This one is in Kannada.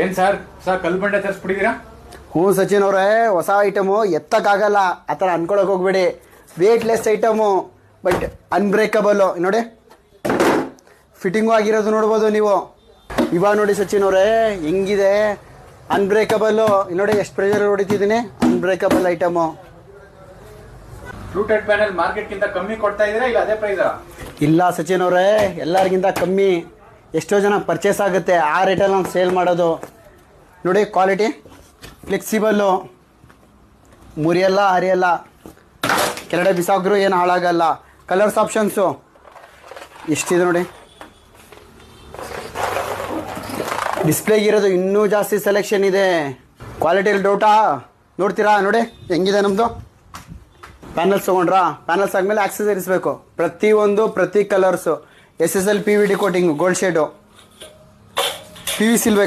ಏನ್ ಸರ್ ಕಲ್ಲು ಬಂಡೆ ತರಿಸ್ಬಿಟ್ಟಿದ್ದೀರಾ? ಹ್ಞೂ ಸಚಿನ್ ಅವರೇ, ಹೊಸ ಐಟಮು ಎತ್ತಕ್ಕಾಗಲ್ಲ ಆ ಥರ ಅನ್ಕೊಳಕ್ಕೆ ಹೋಗ್ಬೇಡಿ. Weightless item but unbreakable. ನೋಡಿ ಫಿಟ್ಟಿಂಗು ಆಗಿರೋದು ನೋಡ್ಬೋದು ನೀವು. ಇವಾಗ ನೋಡಿ ಸಚಿನ್ ಅವರೇ ಹೆಂಗಿದೆ, ಅನ್ಬ್ರೇಕಬಲ್ಲು. ನೋಡಿ ಎಷ್ಟು ಪ್ರೆಷರ್ ಹೊಡಿತಿದ್ದೀನಿ, ಅನ್ಬ್ರೇಕಬಲ್ ಐಟಮು. ರೂಟೆಡ್ ಪ್ಯಾನೆಲ್ ಮಾರ್ಕೆಟ್ಗಿಂತ ಕಮ್ಮಿ ಕೊಡ್ತಾ ಇದ್ದೀರಾ ಇಲ್ಲ ಅದೇ ಪ್ರೈಸಾ? ಇಲ್ಲ ಸಚಿನ್ ಅವರೇ, ಎಲ್ಲರಿಗಿಂತ ಕಮ್ಮಿ. ಎಷ್ಟೋ ಜನ ಪರ್ಚೇಸ್ ಆಗುತ್ತೆ, ಆ ರೇಟಲ್ಲಿ ನಾನು ಸೇಲ್ ಮಾಡೋದು. ನೋಡಿ ಕ್ವಾಲಿಟಿ ಫ್ಲೆಕ್ಸಿಬಲ್ಲು, ಮುರಿಯಲ್ಲ ಹರಿಯಲ್ಲ, ಕೆಳಗಡೆ ಬಿಸಾಕಿದ್ರು ಏನು ಹಾಳಾಗಲ್ಲ. ಕಲರ್ಸ್ ಆಪ್ಷನ್ಸು ಎಷ್ಟಿದೆ ನೋಡಿ. ಡಿಸ್ಪ್ಲೇಗಿರೋದು ಇನ್ನೂ ಜಾಸ್ತಿ ಸೆಲೆಕ್ಷನ್ ಇದೆ. ಕ್ವಾಲಿಟಿಯಲ್ಲಿ ಡೌಟಾ? ನೋಡ್ತೀರಾ? ನೋಡಿ ಹೆಂಗಿದೆ ನಮ್ಮದು. ಪ್ಯಾನಲ್ಸ್ ತೊಗೊಂಡ್ರಾ? ಪ್ಯಾನಲ್ಸ್ ಆದಮೇಲೆ ಆಕ್ಸಸರೀಸ್ ಬೇಕು. ಪ್ರತಿ colours. SSL PVD coating, gold shade, PVC